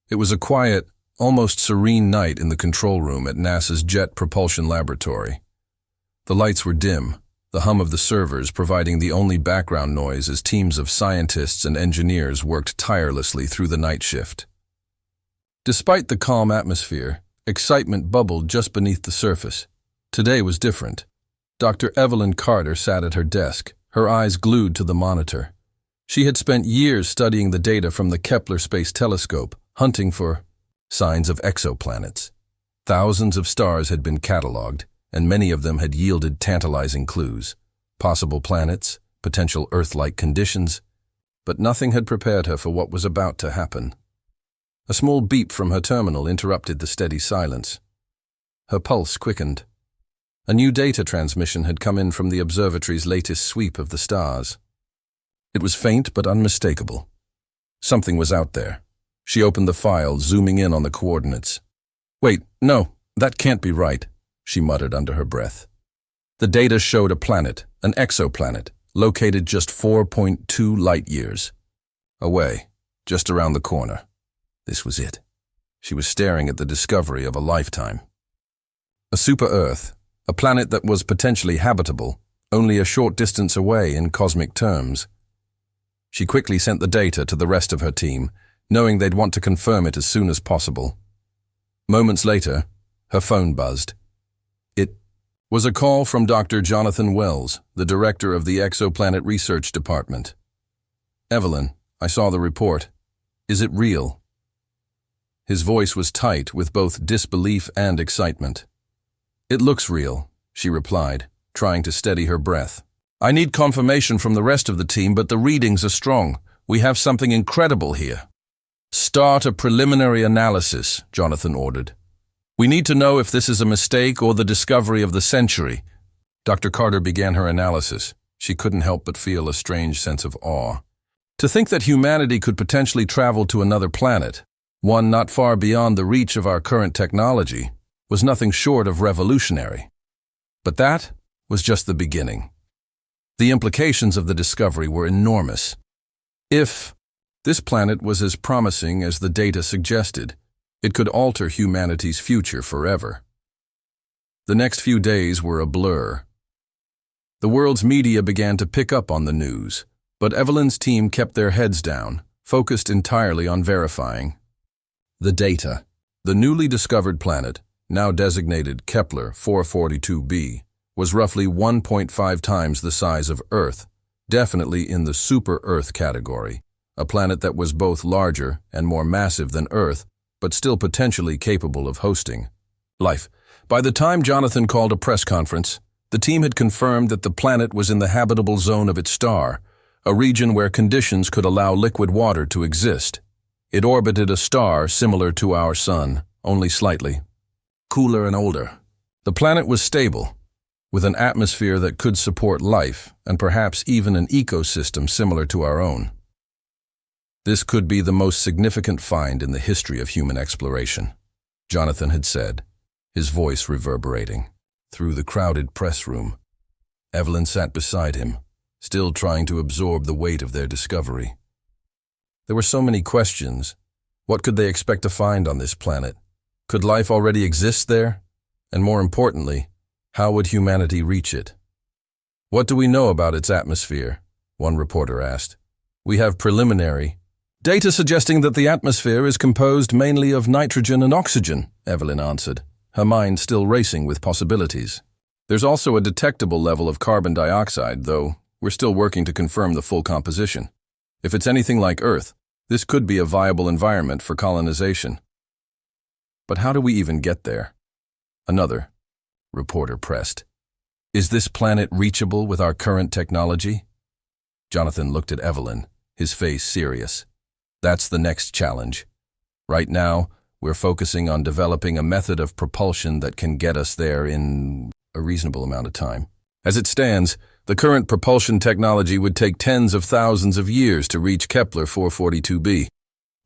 It was a quiet, almost serene night in the control room at NASA's Jet Propulsion Laboratory. The lights were dim, the hum of the servers providing the only background noise as teams of scientists and engineers worked tirelessly through the night shift. Despite the calm atmosphere, excitement bubbled just beneath the surface. Today was different. Dr. Evelyn Carter sat at her desk, her eyes glued to the monitor. She had spent years studying the data from the Kepler Space Telescope, hunting for signs of exoplanets. Thousands of stars had been catalogued, and many of them had yielded tantalizing clues. Possible planets, potential Earth-like conditions, but nothing had prepared her for what was about to happen. A small beep from her terminal interrupted the steady silence. Her pulse quickened. A new data transmission had come in from the observatory's latest sweep of the stars. It was faint but unmistakable. Something was out there. She opened the file, zooming in on the coordinates. "Wait, no, that can't be right," she muttered under her breath. The data showed a planet, an exoplanet, located just 4.2 light-years away, just around the corner. This was it. She was staring at the discovery of a lifetime. A super-Earth, a planet that was potentially habitable, only a short distance away in cosmic terms. She quickly sent the data to the rest of her team, knowing they'd want to confirm it as soon as possible. Moments later, her phone buzzed. It was a call from Dr. Jonathan Wells, the director of the Exoplanet Research Department. "Evelyn, I saw the report. Is it real?" His voice was tight with both disbelief and excitement. "It looks real," she replied, trying to steady her breath. "I need confirmation from the rest of the team, but the readings are strong. We have something incredible here." "Start a preliminary analysis," Jonathan ordered. "We need to know if this is a mistake or the discovery of the century." Dr. Carter began her analysis. She couldn't help but feel a strange sense of awe. To think that humanity could potentially travel to another planet, one not far beyond the reach of our current technology, was nothing short of revolutionary. But that was just the beginning. The implications of the discovery were enormous. If this planet was as promising as the data suggested, it could alter humanity's future forever. The next few days were a blur. The world's media began to pick up on the news, but Evelyn's team kept their heads down, focused entirely on verifying the data. The newly discovered planet, now designated Kepler-442b, was roughly 1.5 times the size of Earth, definitely in the super-Earth category, a planet that was both larger and more massive than Earth, but still potentially capable of hosting life. By the time Jonathan called a press conference, the team had confirmed that the planet was in the habitable zone of its star, a region where conditions could allow liquid water to exist. It orbited a star similar to our Sun, only slightly cooler and older. The planet was stable, with an atmosphere that could support life and perhaps even an ecosystem similar to our own. This could be the most significant find in the history of human exploration, Jonathan had said, his voice reverberating through the crowded press room. Evelyn sat beside him, still trying to absorb the weight of their discovery. There were so many questions. What could they expect to find on this planet? Could life already exist there? And more importantly, how would humanity reach it? "What do we know about its atmosphere?" one reporter asked. "We have preliminary data suggesting that the atmosphere is composed mainly of nitrogen and oxygen," Evelyn answered, her mind still racing with possibilities. "There's also a detectable level of carbon dioxide, though we're still working to confirm the full composition. If it's anything like Earth, this could be a viable environment for colonization." "But how do we even get there?" Another reporter pressed. "Is this planet reachable with our current technology?" Jonathan looked at Evelyn, his face serious. "That's the next challenge. Right now, we're focusing on developing a method of propulsion that can get us there in a reasonable amount of time. As it stands, the current propulsion technology would take tens of thousands of years to reach Kepler-442b.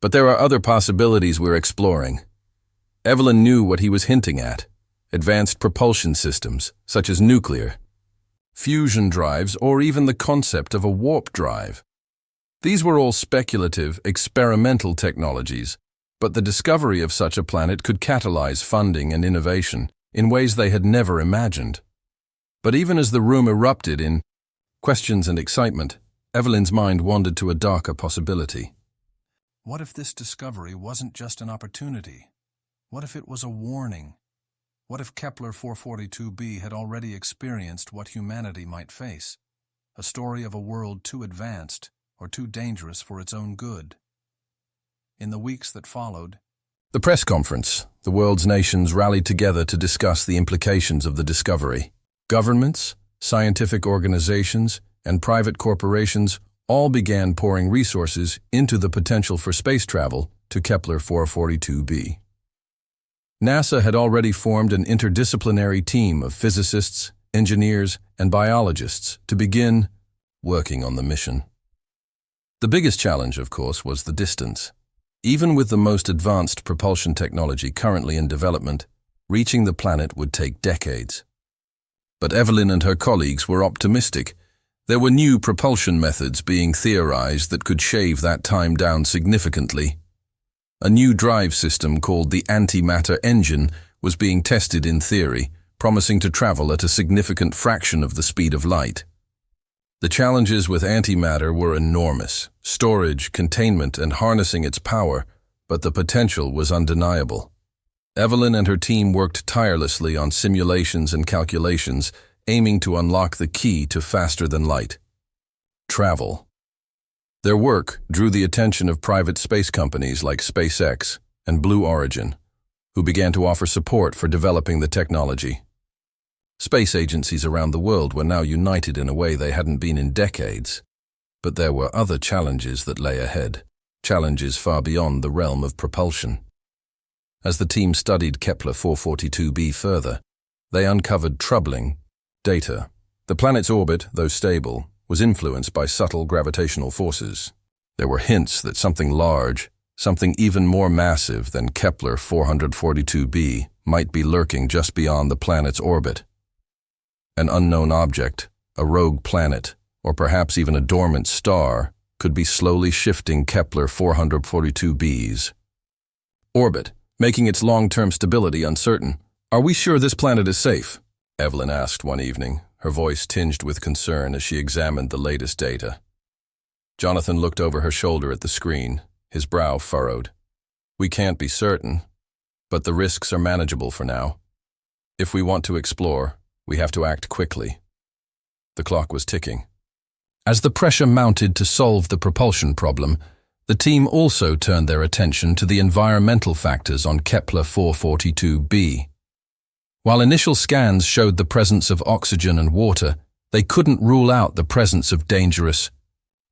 But there are other possibilities we're exploring." Evelyn knew what he was hinting at. Advanced propulsion systems, such as nuclear, fusion drives, or even the concept of a warp drive. These were all speculative, experimental technologies, But the discovery of such a planet could catalyze funding and innovation in ways they had never imagined. But even as the room erupted in questions and excitement, Evelyn's mind wandered to a darker possibility. What if this discovery wasn't just an opportunity? What if it was a warning? What if Kepler-442b had already experienced what humanity might face? A story of a world too advanced or too dangerous for its own good. In the weeks that followed, the press conference, the world's nations rallied together to discuss the implications of the discovery. Governments, scientific organizations, and private corporations all began pouring resources into the potential for space travel to Kepler-442b. NASA had already formed an interdisciplinary team of physicists, engineers, and biologists to begin working on the mission. The biggest challenge, of course, was the distance. Even with the most advanced propulsion technology currently in development, reaching the planet would take decades. But Evelyn and her colleagues were optimistic. There were new propulsion methods being theorized that could shave that time down significantly. A new drive system called the antimatter engine was being tested in theory, promising to travel at a significant fraction of the speed of light. The challenges with antimatter were enormous: storage, containment, and harnessing its power, but the potential was undeniable. Evelyn and her team worked tirelessly on simulations and calculations, aiming to unlock the key to faster-than-light travel. Their work drew the attention of private space companies like SpaceX and Blue Origin, who began to offer support for developing the technology. Space agencies around the world were now united in a way they hadn't been in decades. But there were other challenges that lay ahead, challenges far beyond the realm of propulsion. As the team studied Kepler-442b further, they uncovered troubling data. The planet's orbit, though stable, was influenced by subtle gravitational forces. There were hints that something large, something even more massive than Kepler-442b, might be lurking just beyond the planet's orbit. An unknown object, a rogue planet, or perhaps even a dormant star, could be slowly shifting Kepler-442b's orbit, making its long-term stability uncertain. "Are we sure this planet is safe?" Evelyn asked one evening, her voice tinged with concern as she examined the latest data. Jonathan looked over her shoulder at the screen, his brow furrowed. "We can't be certain, but the risks are manageable for now. If we want to explore, we have to act quickly." The clock was ticking. As the pressure mounted to solve the propulsion problem, the team also turned their attention to the environmental factors on Kepler-442b. While initial scans showed the presence of oxygen and water, they couldn't rule out the presence of dangerous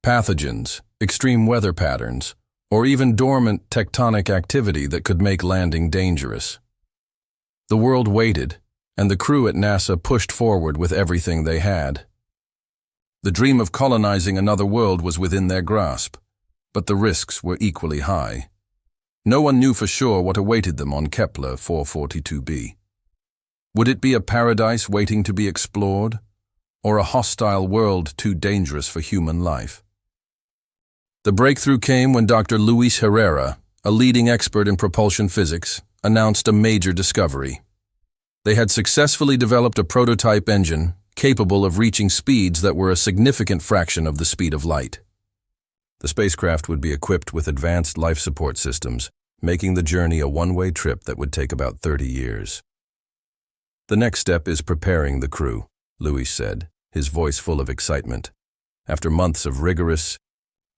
pathogens, extreme weather patterns, or even dormant tectonic activity that could make landing dangerous. The world waited, and the crew at NASA pushed forward with everything they had. The dream of colonizing another world was within their grasp, but the risks were equally high. No one knew for sure what awaited them on Kepler-442b. Would it be a paradise waiting to be explored, or a hostile world too dangerous for human life? The breakthrough came when Dr. Luis Herrera, a leading expert in propulsion physics, announced a major discovery. They had successfully developed a prototype engine capable of reaching speeds that were a significant fraction of the speed of light. The spacecraft would be equipped with advanced life support systems, making the journey a one-way trip that would take about 30 years. "The next step is preparing the crew," Luis said, his voice full of excitement. After months of rigorous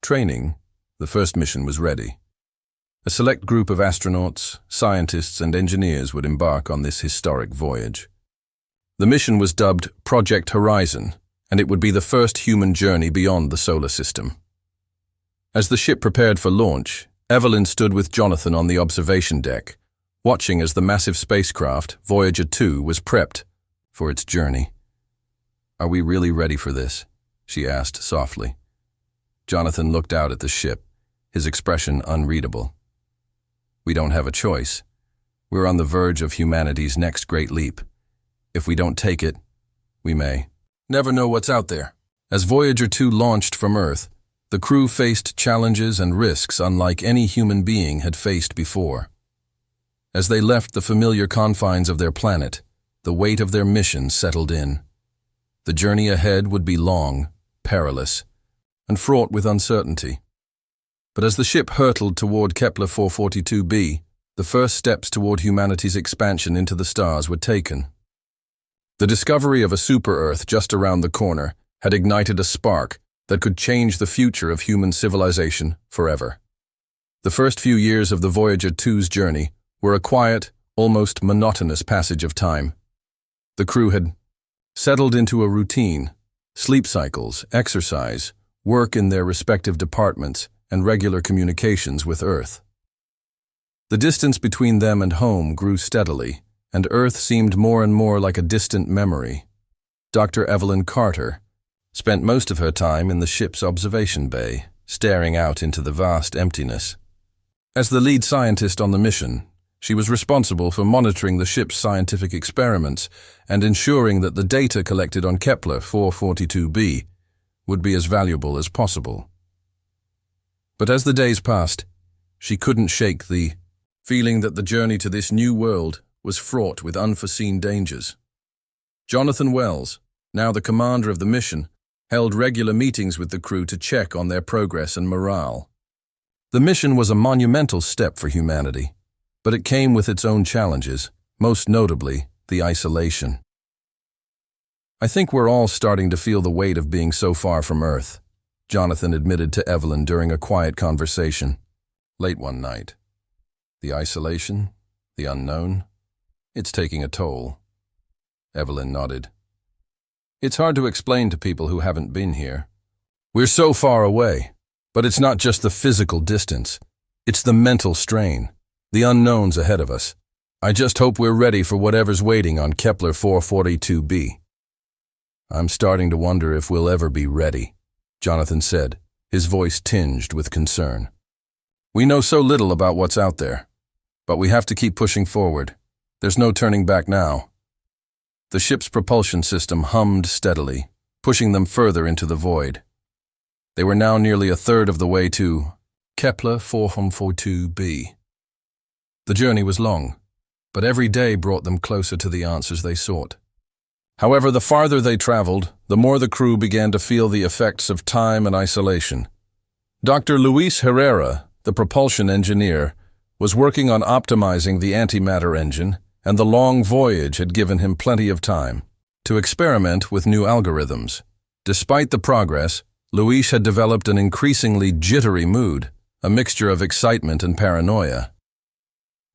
training, the first mission was ready. A select group of astronauts, scientists, and engineers would embark on this historic voyage. The mission was dubbed Project Horizon, and it would be the first human journey beyond the solar system. As the ship prepared for launch, Evelyn stood with Jonathan on the observation deck, watching as the massive spacecraft, Voyager 2, was prepped for its journey. "Are we really ready for this?" she asked softly. Jonathan looked out at the ship, his expression unreadable. "We don't have a choice. We're on the verge of humanity's next great leap. If we don't take it, we may never know what's out there." As Voyager 2 launched from Earth, The crew faced challenges and risks unlike any human being had faced before. As they left the familiar confines of their planet, the weight of their mission settled in. The journey ahead would be long, perilous, and fraught with uncertainty. But as the ship hurtled toward Kepler-442b, the first steps toward humanity's expansion into the stars were taken. The discovery of a super-Earth just around the corner had ignited a spark that could change the future of human civilization forever. The first few years of the Voyager 2's journey were a quiet, almost monotonous passage of time. The crew had settled into a routine: sleep cycles, exercise, work in their respective departments, and regular communications with Earth. The distance between them and home grew steadily, and Earth seemed more and more like a distant memory. Dr. Evelyn Carter spent most of her time in the ship's observation bay, staring out into the vast emptiness. As the lead scientist on the mission, she was responsible for monitoring the ship's scientific experiments and ensuring that the data collected on Kepler-442b would be as valuable as possible. But as the days passed, she couldn't shake the feeling that the journey to this new world was fraught with unforeseen dangers. Jonathan Wells, now the commander of the mission, held regular meetings with the crew to check on their progress and morale. The mission was a monumental step for humanity, but it came with its own challenges, most notably the isolation. "I think we're all starting to feel the weight of being so far from Earth," Jonathan admitted to Evelyn during a quiet conversation late one night. "The isolation, the unknown, it's taking a toll." Evelyn nodded. "It's hard to explain to people who haven't been here. We're so far away, but it's not just the physical distance. It's the mental strain, the unknowns ahead of us. I just hope we're ready for whatever's waiting on Kepler-442b." "I'm starting to wonder if we'll ever be ready," Jonathan said, his voice tinged with concern. "We know so little about what's out there, but we have to keep pushing forward. There's no turning back now." The ship's propulsion system hummed steadily, pushing them further into the void. They were now nearly a third of the way to Kepler-442b. The journey was long, but every day brought them closer to the answers they sought. However, the farther they traveled, the more the crew began to feel the effects of time and isolation. Dr. Luis Herrera, the propulsion engineer, was working on optimizing the antimatter engine, and the long voyage had given him plenty of time to experiment with new algorithms. Despite the progress, Luis had developed an increasingly jittery mood, a mixture of excitement and paranoia.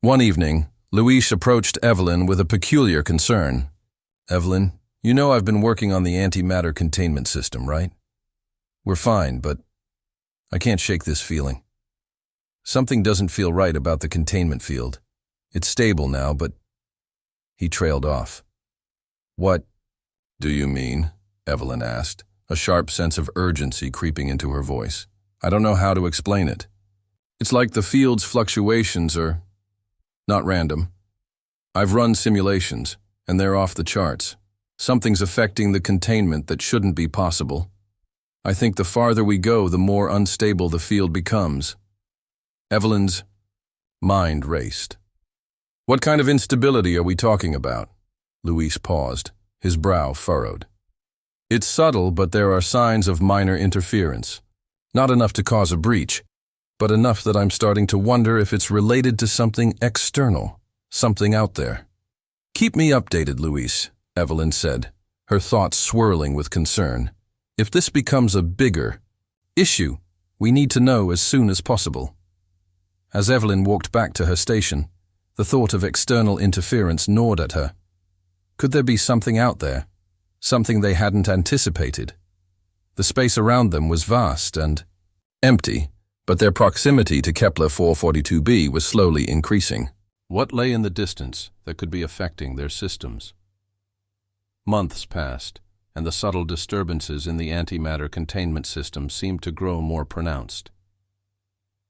One evening, Luis approached Evelyn with a peculiar concern. "Evelyn, you know I've been working on the antimatter containment system, right? We're fine, but I can't shake this feeling. Something doesn't feel right about the containment field. It's stable now, but..." He trailed off. "What do you mean?" Evelyn asked, a sharp sense of urgency creeping into her voice. "I don't know how to explain it. It's like the field's fluctuations are not random. I've run simulations, and they're off the charts. Something's affecting the containment that shouldn't be possible. I think the farther we go, the more unstable the field becomes." Evelyn's mind raced. "What kind of instability are we talking about?" Luis paused, his brow furrowed. "It's subtle, but there are signs of minor interference. Not enough to cause a breach, but enough that I'm starting to wonder if it's related to something external, something out there." "Keep me updated, Luis," Evelyn said, her thoughts swirling with concern. "If this becomes a bigger issue, we need to know as soon as possible." As Evelyn walked back to her station, the thought of external interference gnawed at her. Could there be something out there? Something they hadn't anticipated? The space around them was vast and empty, but their proximity to Kepler-442b was slowly increasing. What lay in the distance that could be affecting their systems? Months passed, and the subtle disturbances in the antimatter containment system seemed to grow more pronounced.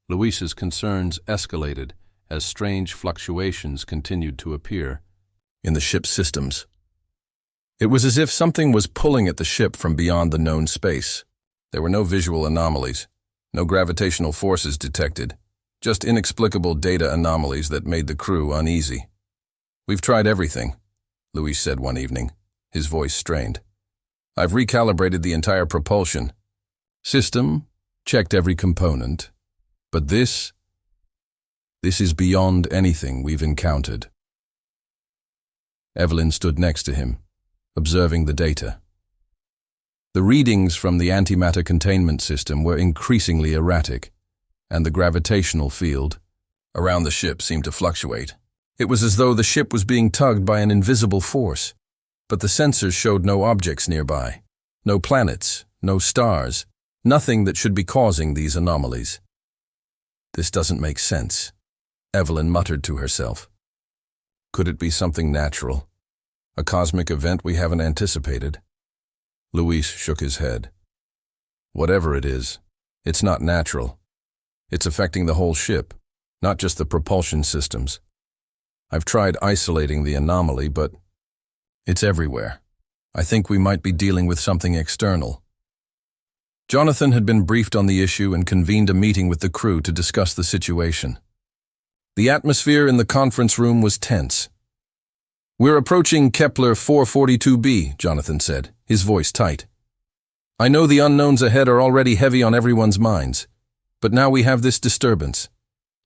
Luis's concerns escalated as strange fluctuations continued to appear in the ship's systems. It was as if something was pulling at the ship from beyond the known space. There were no visual anomalies, No gravitational forces detected, just inexplicable data anomalies that made the crew uneasy. "We've tried everything," Luis said one evening, his voice strained. "I've recalibrated the entire propulsion system, checked every component, but this is beyond anything we've encountered." Evelyn stood next to him, observing the data. The readings from the antimatter containment system were increasingly erratic, and the gravitational field around the ship seemed to fluctuate. It was as though the ship was being tugged by an invisible force, but the sensors showed no objects nearby, no planets, no stars, nothing that should be causing these anomalies. "This doesn't make sense," Evelyn muttered to herself. "Could it be something natural? A cosmic event we haven't anticipated?" Luis shook his head. "Whatever it is, it's not natural. It's affecting the whole ship, not just the propulsion systems. I've tried isolating the anomaly, but it's everywhere. I think we might be dealing with something external." Jonathan had been briefed on the issue and convened a meeting with the crew to discuss the situation. The atmosphere in the conference room was tense. "We're approaching Kepler-442b, Jonathan said, his voice tight. "I know the unknowns ahead are already heavy on everyone's minds, but now we have this disturbance.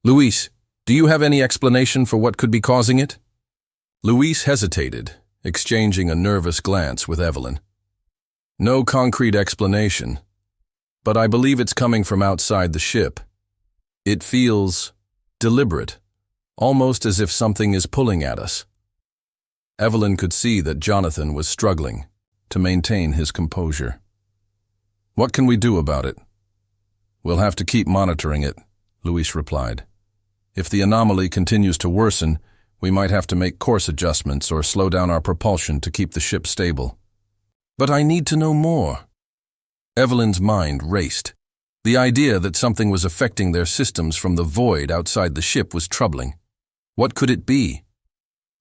Luis, do you have any explanation for what could be causing it?" Luis hesitated, exchanging a nervous glance with Evelyn. "No concrete explanation, but I believe it's coming from outside the ship. It feels deliberate, almost as if something is pulling at us." Evelyn could see that Jonathan was struggling to maintain his composure. "What can we do about it?" "We'll have to keep monitoring it," Luis replied. "If the anomaly continues to worsen, we might have to make course adjustments or slow down our propulsion to keep the ship stable." "But I need to know more." Evelyn's mind raced. The idea that something was affecting their systems from the void outside the ship was troubling. What could it be?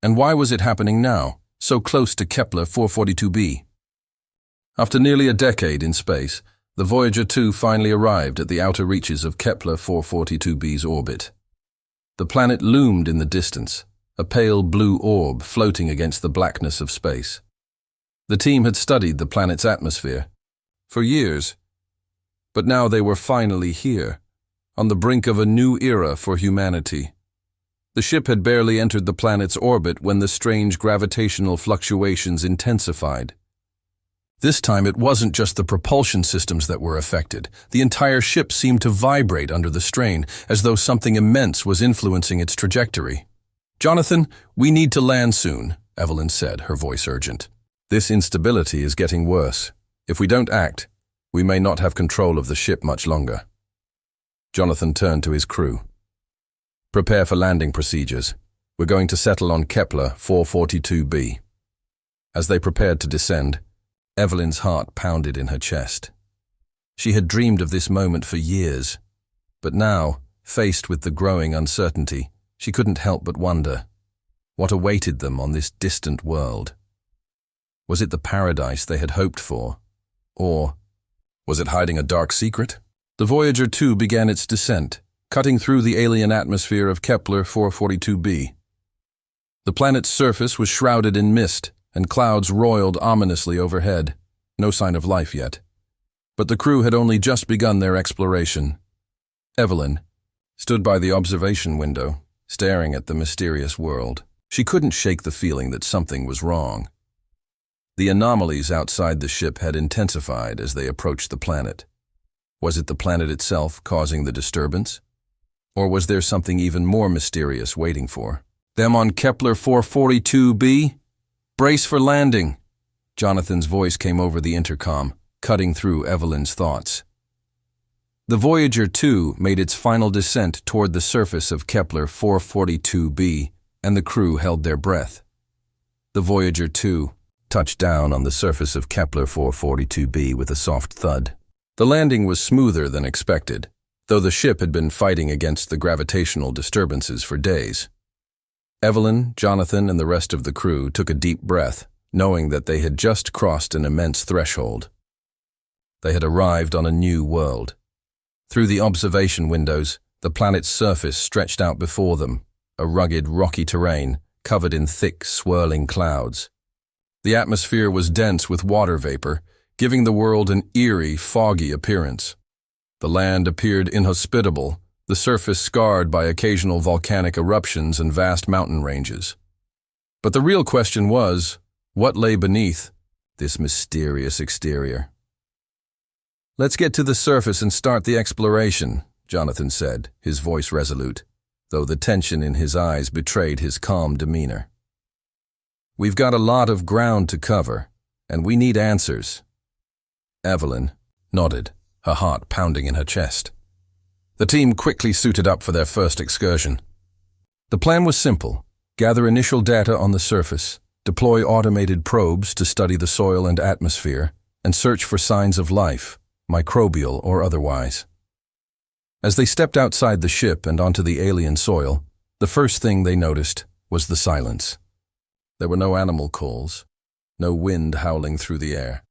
And why was it happening now, so close to Kepler-442b? After nearly a decade in space, the Voyager 2 finally arrived at the outer reaches of Kepler-442b's orbit. The planet loomed in the distance, a pale blue orb floating against the blackness of space. The team had studied the planet's atmosphere for years, but now they were finally here, on the brink of a new era for humanity. The ship had barely entered the planet's orbit when the strange gravitational fluctuations intensified. This time it wasn't just the propulsion systems that were affected. The entire ship seemed to vibrate under the strain, as though something immense was influencing its trajectory. "Jonathan, we need to land soon," Evelyn said, her voice urgent. "This instability is getting worse. If we don't act, we may not have control of the ship much longer." Jonathan turned to his crew. "Prepare for landing procedures. We're going to settle on Kepler-442b." As they prepared to descend, Evelyn's heart pounded in her chest. She had dreamed of this moment for years, but now, faced with the growing uncertainty, she couldn't help but wonder what awaited them on this distant world. Was it the paradise they had hoped for, or was it hiding a dark secret? The Voyager 2 began its descent, cutting through the alien atmosphere of Kepler-442b. The planet's surface was shrouded in mist, and clouds roiled ominously overhead. No sign of life yet. But the crew had only just begun their exploration. Evelyn stood by the observation window, staring at the mysterious world. She couldn't shake the feeling that something was wrong. The anomalies outside the ship had intensified as they approached the planet. Was it the planet itself causing the disturbance? Or was there something even more mysterious waiting for them on Kepler-442b? "Brace for landing," Jonathan's voice came over the intercom, cutting through Evelyn's thoughts. The Voyager 2 made its final descent toward the surface of Kepler-442b, and the crew held their breath. The Voyager 2 touched down on the surface of Kepler-442b with a soft thud. The landing was smoother than expected, though the ship had been fighting against the gravitational disturbances for days. Evelyn, Jonathan, and the rest of the crew took a deep breath, knowing that they had just crossed an immense threshold. They had arrived on a new world. Through the observation windows, the planet's surface stretched out before them, a rugged, rocky terrain covered in thick, swirling clouds. The atmosphere was dense with water vapor, giving the world an eerie, foggy appearance. The land appeared inhospitable, the surface scarred by occasional volcanic eruptions and vast mountain ranges. But the real question was, what lay beneath this mysterious exterior? "Let's get to the surface and start the exploration," Jonathan said, his voice resolute, though the tension in his eyes betrayed his calm demeanor. "We've got a lot of ground to cover, and we need answers." Evelyn nodded, her heart pounding in her chest. The team quickly suited up for their first excursion. The plan was simple: gather initial data on the surface, deploy automated probes to study the soil and atmosphere, and search for signs of life, microbial or otherwise. As they stepped outside the ship and onto the alien soil, the first thing they noticed was the silence. There were no animal calls, no wind howling through the air.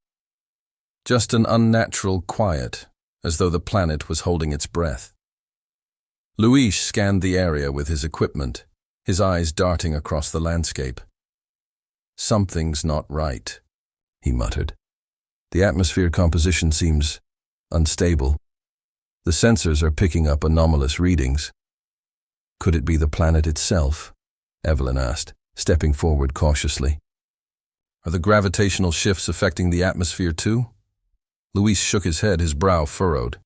Just an unnatural quiet, as though the planet was holding its breath. Luis scanned the area with his equipment, his eyes darting across the landscape. "Something's not right," he muttered. "The atmosphere composition seems unstable. The sensors are picking up anomalous readings." "Could it be the planet itself?" Evelyn asked, stepping forward cautiously. "Are the gravitational shifts affecting the atmosphere too?" Luis shook his head, his brow furrowed.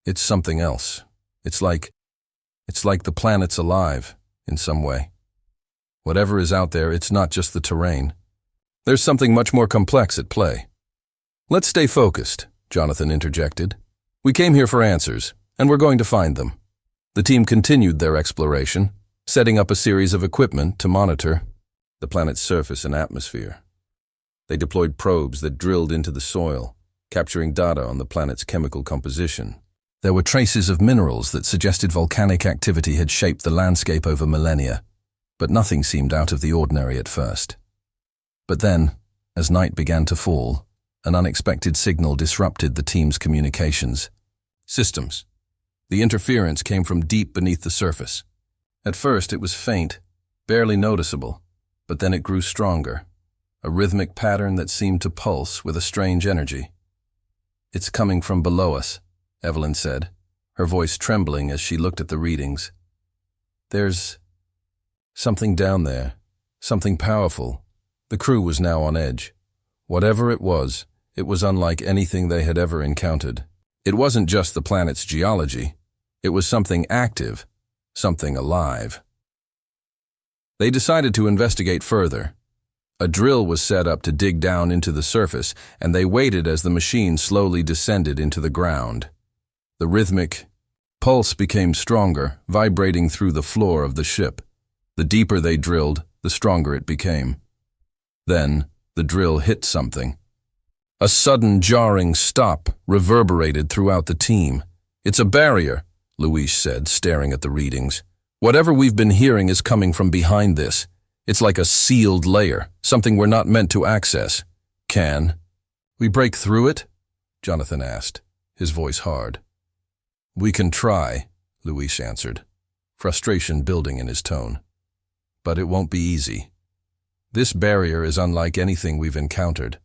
"It's something else. It's like the planet's alive, in some way. Whatever is out there, it's not just the terrain. There's something much more complex at play." "Let's stay focused," Jonathan interjected. "We came here for answers, and we're going to find them." The team continued their exploration, setting up a series of equipment to monitor the planet's surface and atmosphere. They deployed probes that drilled into the soil, capturing data on the planet's chemical composition. There were traces of minerals that suggested volcanic activity had shaped the landscape over millennia, but nothing seemed out of the ordinary at first. But then, as night began to fall, an unexpected signal disrupted the team's communications. Systems. The interference came from deep beneath the surface. At first it was faint, barely noticeable, but then it grew stronger, a rhythmic pattern that seemed to pulse with a strange energy. "It's coming from below us," Evelyn said, her voice trembling as she looked at the readings. "There's something down there, something powerful." The crew was now on edge. Whatever it was unlike anything they had ever encountered. It wasn't just the planet's geology. It was something active, something alive. They decided to investigate further. A drill was set up to dig down into the surface, and they waited as the machine slowly descended into the ground. The rhythmic pulse became stronger, vibrating through the floor of the ship. The deeper they drilled, the stronger it became. Then, the drill hit something. A sudden jarring stop reverberated throughout the team. "It's a barrier," Luis said, staring at the readings. "Whatever we've been hearing is coming from behind this. It's like a sealed layer, something we're not meant to access." "Can we break through it?" Jonathan asked, his voice hard. "We can try," Luis answered, frustration building in his tone. "But it won't be easy. This barrier is unlike anything we've encountered,"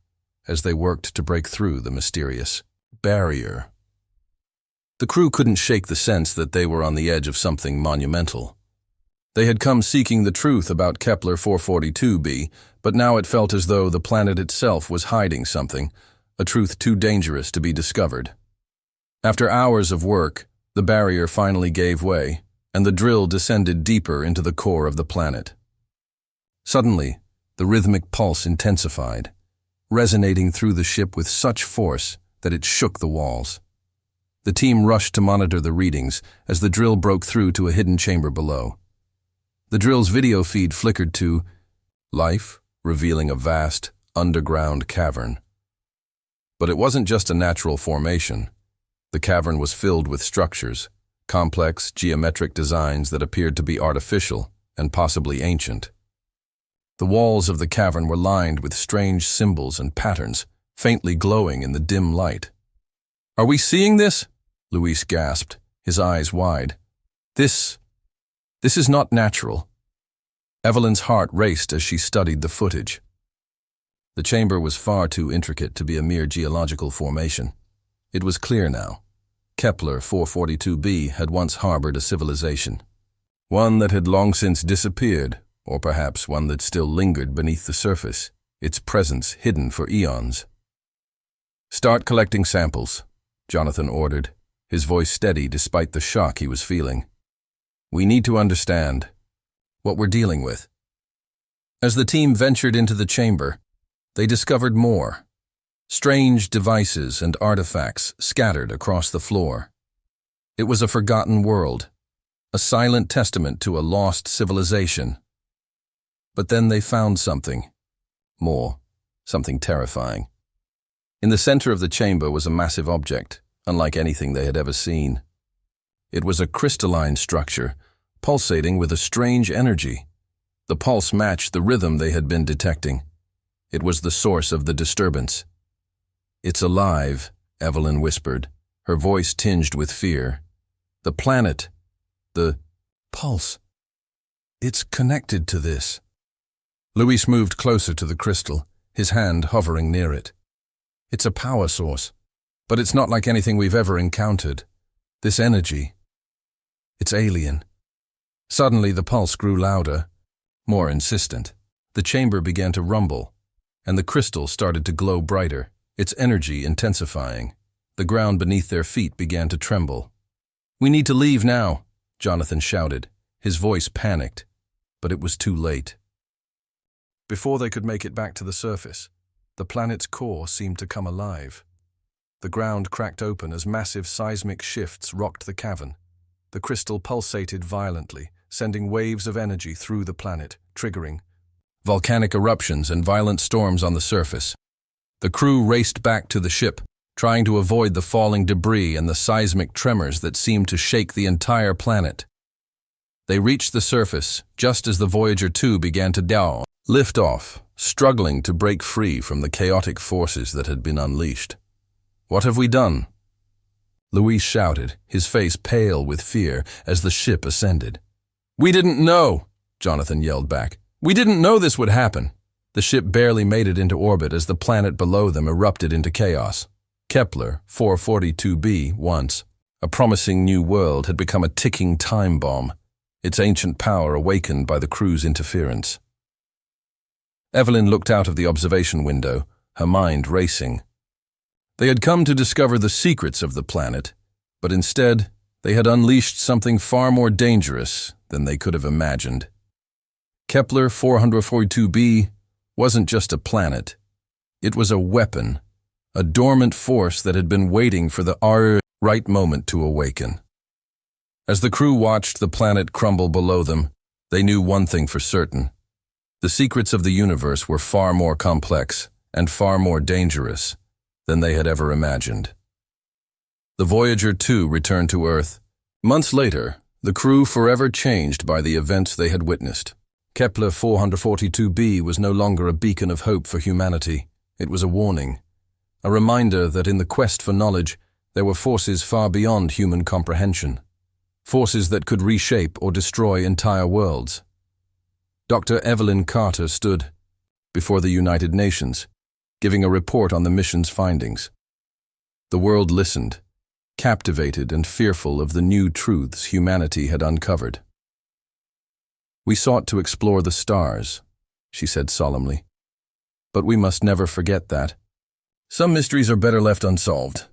as they worked to break through the mysterious barrier. The crew couldn't shake the sense that they were on the edge of something monumental. They had come seeking the truth about Kepler-442b, but now it felt as though the planet itself was hiding something, a truth too dangerous to be discovered. After hours of work, the barrier finally gave way, and the drill descended deeper into the core of the planet. Suddenly, the rhythmic pulse intensified, resonating through the ship with such force that it shook the walls. The team rushed to monitor the readings as the drill broke through to a hidden chamber below. The drill's video feed flickered to life, revealing a vast, underground cavern. But it wasn't just a natural formation. The cavern was filled with structures, complex, geometric designs that appeared to be artificial and possibly ancient. The walls of the cavern were lined with strange symbols and patterns, faintly glowing in the dim light. "Are we seeing this?" Luis gasped, his eyes wide. This is not natural. Evelyn's heart raced as she studied the footage. The chamber was far too intricate to be a mere geological formation. It was clear now. Kepler-442b had once harbored a civilization. One that had long since disappeared, or perhaps one that still lingered beneath the surface, its presence hidden for eons. "Start collecting samples," Jonathan ordered, his voice steady despite the shock he was feeling. "We need to understand what we're dealing with." As the team ventured into the chamber, they discovered more. Strange devices and artifacts scattered across the floor. It was a forgotten world, a silent testament to a lost civilization. But then they found something more, something terrifying. In the center of the chamber was a massive object, unlike anything they had ever seen. It was a crystalline structure, pulsating with a strange energy. The pulse matched the rhythm they had been detecting. It was the source of the disturbance. "It's alive," Evelyn whispered, her voice tinged with fear. "The planet, the pulse, it's connected to this." Luis moved closer to the crystal, his hand hovering near it. "It's a power source, but it's not like anything we've ever encountered. This energy, it's alien." Suddenly the pulse grew louder, more insistent. The chamber began to rumble, and the crystal started to glow brighter, its energy intensifying. The ground beneath their feet began to tremble. "We need to leave now," Jonathan shouted, his voice panicked, but it was too late. Before they could make it back to the surface, the planet's core seemed to come alive. The ground cracked open as massive seismic shifts rocked the cavern. The crystal pulsated violently, sending waves of energy through the planet, triggering volcanic eruptions and violent storms on the surface. The crew raced back to the ship, trying to avoid the falling debris and the seismic tremors that seemed to shake the entire planet. They reached the surface just as the Voyager 2 began to lift off, struggling to break free from the chaotic forces that had been unleashed. "What have we done?" Luis shouted, his face pale with fear as the ship ascended. "We didn't know," Jonathan yelled back. "We didn't know this would happen." The ship barely made it into orbit as the planet below them erupted into chaos. Kepler-442b, once a promising new world, had become a ticking time bomb, its ancient power awakened by the crew's interference. Evelyn looked out of the observation window, her mind racing. They had come to discover the secrets of the planet, but instead they had unleashed something far more dangerous than they could have imagined. Kepler-442b wasn't just a planet. It was a weapon, a dormant force that had been waiting for the right moment to awaken. As the crew watched the planet crumble below them, they knew one thing for certain. The secrets of the universe were far more complex and far more dangerous than they had ever imagined. The Voyager 2 returned to Earth. Months later, the crew forever changed by the events they had witnessed. Kepler-442b was no longer a beacon of hope for humanity. It was a warning, a reminder that in the quest for knowledge, there were forces far beyond human comprehension, forces that could reshape or destroy entire worlds. Dr. Evelyn Carter stood before the United Nations, giving a report on the mission's findings. The world listened, captivated and fearful of the new truths humanity had uncovered. "We sought to explore the stars," she said solemnly. "But we must never forget that some mysteries are better left unsolved."